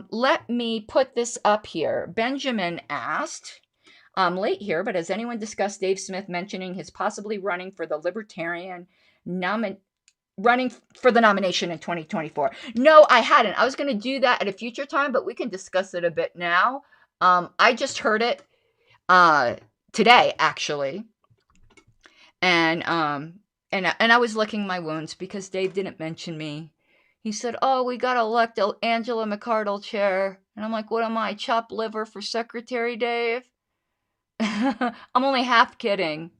Let me put this up here. Benjamin asked, late here, but has anyone discussed Dave Smith mentioning his possibly running for the Libertarian running for the nomination in 2024? No, I hadn't. I was going to do that at a future time, but we can discuss it a bit now. I just heard it today, actually. And I was licking my wounds because Dave didn't mention me. He said, "Oh, we got to elect Angela McArdle chair." And I'm like, "What am I, chopped liver for secretary, Dave?" I'm only half kidding.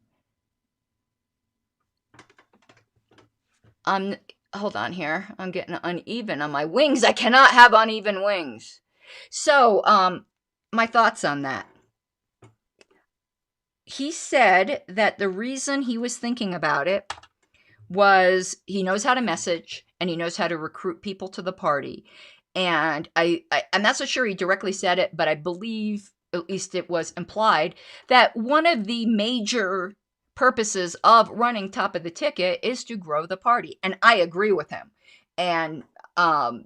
Hold on here. I'm getting uneven on my wings. I cannot have uneven wings. So, my thoughts on that. He said that the reason he was thinking about it was he knows how to message and he knows how to recruit people to the party. And I'm not so sure he directly said it, but I believe, at least it was implied, that one of the major purposes of running top of the ticket is to grow the party. And I agree with him. And the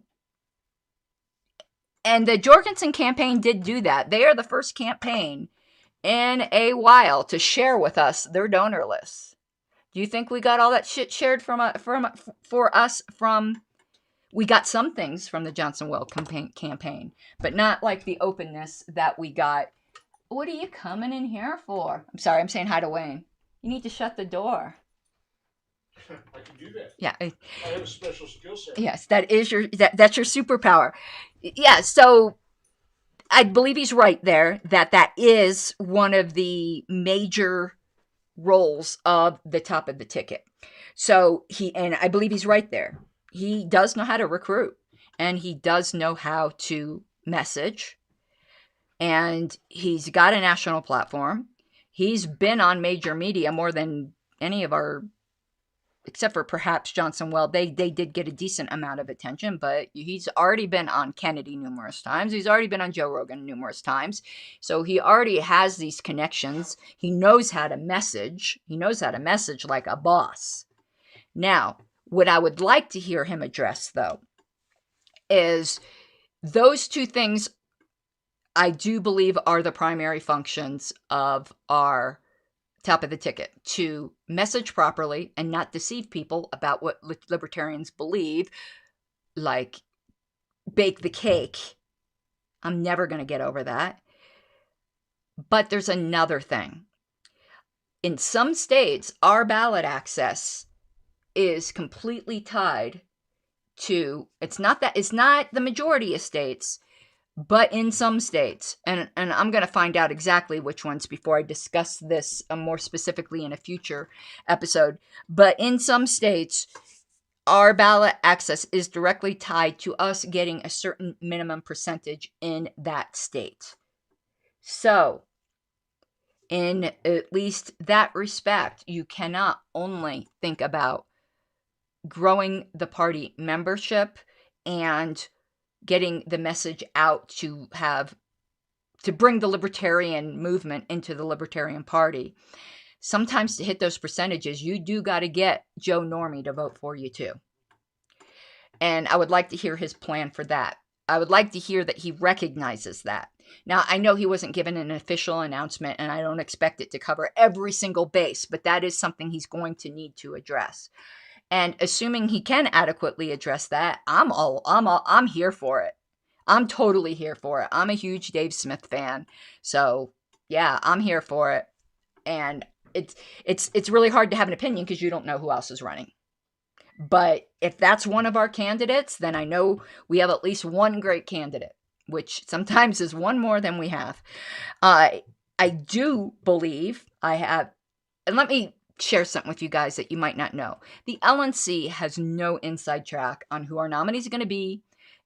Jorgensen campaign did do that. They are the first campaign in a while to share with us their donor lists. Do you think we got all that shit shared for us from? We got some things from the Johnson Weld campaign, but not like the openness that we got. What are you coming in here for? I'm sorry, I'm saying hi to Wayne. You need to shut the door. I can do that. Yeah, I have a special skill set. Yes, that's your superpower. Yeah, so I believe he's right there that is one of the major roles of the top of the ticket. So and I believe he's right there. He does know how to recruit and he does know how to message, and he's got a national platform. He's been on major media more than any of our, except for perhaps Johnson Weld. They did get a decent amount of attention, but he's already been on Kennedy numerous times. He's already been on Joe Rogan numerous times. So he already has these connections. He knows how to message. He knows how to message like a boss. Now, what I would like to hear him address, though, is those two things I do believe are the primary functions of our top of the ticket: to message properly and not deceive people about what libertarians believe, like bake the cake. I'm never going to get over that. But there's another thing. In some states, our ballot access is completely tied to, it's not the majority of states, but in some states, and I'm going to find out exactly which ones before I discuss this more specifically in a future episode, but in some states, our ballot access is directly tied to us getting a certain minimum percentage in that state. So, in at least that respect, you cannot only think about growing the party membership and getting the message out to bring the libertarian movement into the Libertarian Party. Sometimes to hit those percentages, you do got to get Joe Normie to vote for you too. And I would like to hear his plan for that. I would like to hear that he recognizes that. Now, I know he wasn't given an official announcement, and I don't expect it to cover every single base, but that is something he's going to need to address. And assuming he can adequately address that, I'm here for it. I'm totally here for it. I'm a huge Dave Smith fan. So, yeah, I'm here for it. And it's really hard to have an opinion because you don't know who else is running. But if that's one of our candidates, then I know we have at least one great candidate, which sometimes is one more than we have. I do believe I have, and let me share something with you guys that you might not know. The LNC has no inside track on who our nominee is going to be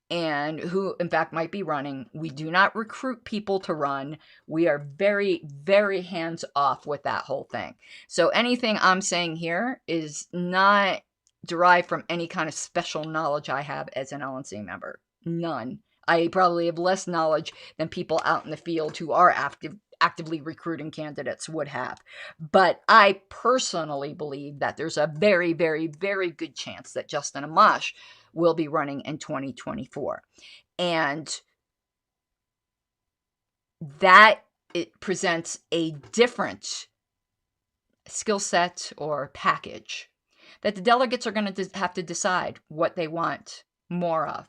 and who, in fact, might be running. We do not recruit people to run. We are very, very hands off with that whole thing. So anything I'm saying here is not derived from any kind of special knowledge I have as an LNC member. None. I probably have less knowledge than people out in the field who are actively recruiting candidates would have. But I personally believe that there's a very, very, very good chance that Justin Amash will be running in 2024. And that it presents a different skill set or package that the delegates are going to have to decide what they want more of.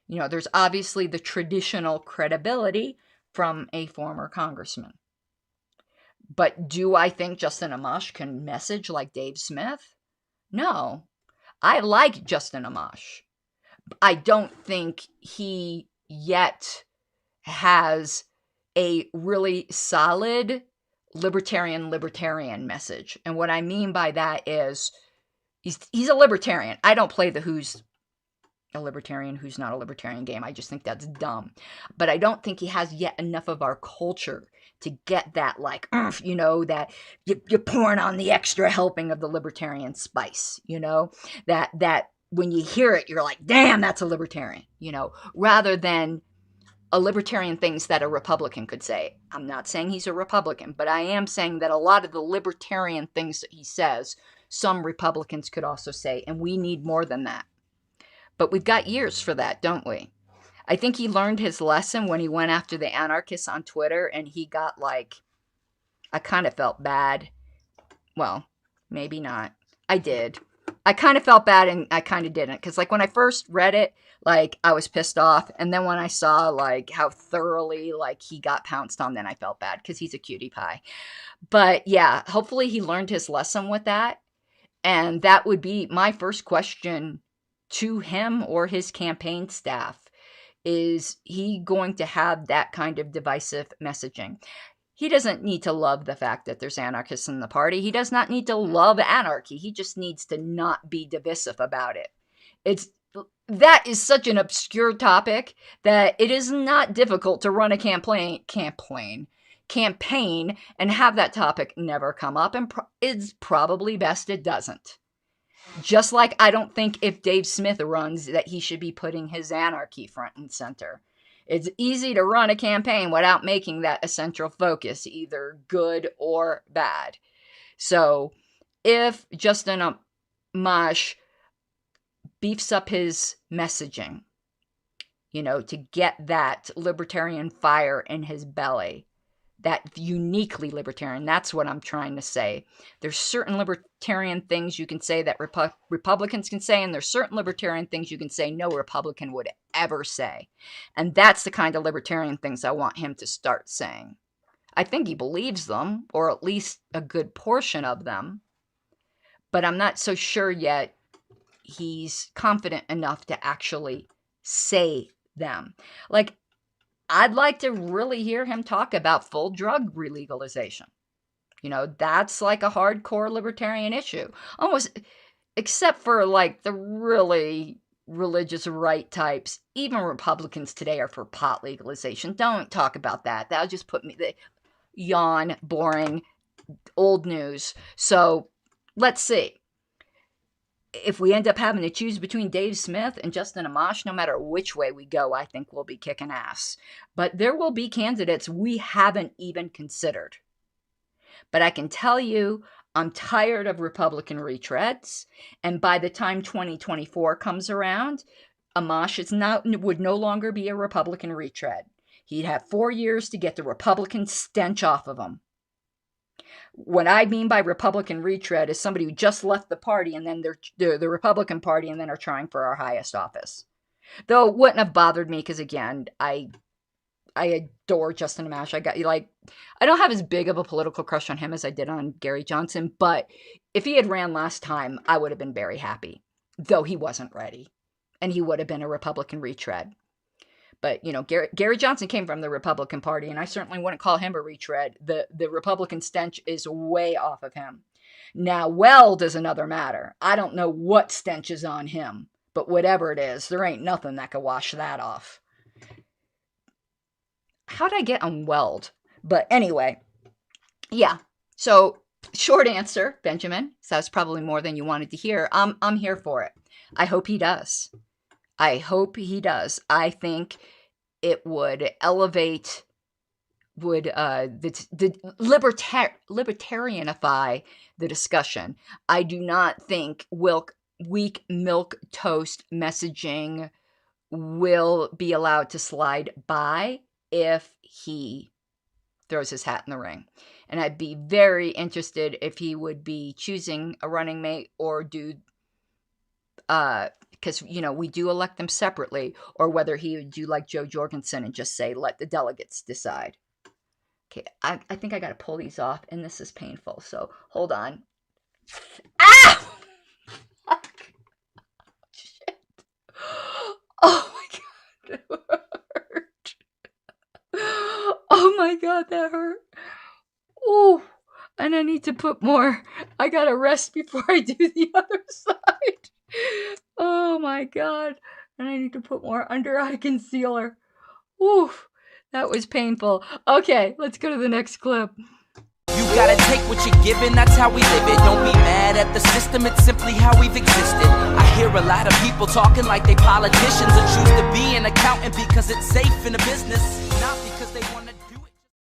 You know, there's obviously the traditional credibility from a former congressman. But do I think Justin Amash can message like Dave Smith? No. I like Justin Amash. I don't think he yet has a really solid libertarian message. And what I mean by that is he's a libertarian. I don't play the who's a libertarian, who's not a libertarian game. I just think that's dumb. But I don't think he has yet enough of our culture to get that, like, you know, that you're pouring on the extra helping of the libertarian spice, you know, that when you hear it, you're like, damn, that's a libertarian, you know, rather than a libertarian things that a Republican could say. I'm not saying he's a Republican, but I am saying that a lot of the libertarian things that he says, some Republicans could also say, and we need more than that. But we've got years for that, don't we? I think he learned his lesson when he went after the anarchists on Twitter, and he got like, I kind of felt bad. Well, maybe not. I did. I kind of felt bad and I kind of didn't. Because like when I first read it, like I was pissed off. And then when I saw like how thoroughly like he got pounced on, then I felt bad because he's a cutie pie. But yeah, hopefully he learned his lesson with that. And that would be my first question to him or his campaign staff. Is he going to have that kind of divisive messaging? He doesn't need to love the fact that there's anarchists in the party. He does not need to love anarchy. He just needs to not be divisive about it. That is such an obscure topic that it is not difficult to run a campaign and have that topic never come up, and it's probably best it doesn't. Just like I don't think if Dave Smith runs that he should be putting his anarchy front and center. It's easy to run a campaign without making that a central focus, either good or bad. So if Justin Amash beefs up his messaging, you know, to get that libertarian fire in his belly, that uniquely libertarian, that's what I'm trying to say. There's certain libertarian things you can say that Republicans can say, and there's certain libertarian things you can say no Republican would ever say. And that's the kind of libertarian things I want him to start saying. I think he believes them, or at least a good portion of them, but I'm not so sure yet he's confident enough to actually say them. Like, I'd like to really hear him talk about full drug relegalization. You know, that's like a hardcore libertarian issue. Almost, except for like the really religious right types. Even Republicans today are for pot legalization. Don't talk about that. That'll just put me, yawn, boring, old news. So let's see. If we end up having to choose between Dave Smith and Justin Amash, no matter which way we go, I think we'll be kicking ass. But there will be candidates we haven't even considered. But I can tell you, I'm tired of Republican retreads. And by the time 2024 comes around, Amash would no longer be a Republican retread. He'd have 4 years to get the Republican stench off of him. What I mean by Republican retread is somebody who just left the party and then they're the Republican Party and then are trying for our highest office. Though it wouldn't have bothered me because, again, I adore Justin Amash. I don't have as big of a political crush on him as I did on Gary Johnson, but if he had ran last time, I would have been very happy, though he wasn't ready, and he would have been a Republican retread. But, you know, Gary Johnson came from the Republican Party, and I certainly wouldn't call him a retread. The Republican stench is way off of him. Now, Weld is another matter. I don't know what stench is on him, but whatever it is, there ain't nothing that could wash that off. How'd I get on Weld? But anyway, yeah. So, short answer, Benjamin. So that's probably more than you wanted to hear. I'm here for it. I hope he does. I hope he does. I think it would elevate, libertarianify the discussion. I do not think Wilk weak milk toast messaging will be allowed to slide by if he throws his hat in the ring. And I'd be very interested if he would be choosing a running mate or do, because, we do elect them separately, or whether he would do like Joe Jorgensen and just say, let the delegates decide. Okay, I think I got to pull these off, and this is painful, so hold on. Ah! Shit. Oh my God, that hurt. Oh my God, that hurt. Ooh, and I need to put more. I gotta rest before I do the other side. Oh my God, and I need to put more under eye concealer. Ooh, that was painful. Okay, let's go to the next clip. You gotta take what you're given, that's how we live it. Don't be mad at the system, it's simply how we've existed. I hear a lot of people talking like they politicians and choose to be an accountant because it's safe in the business, not because they want to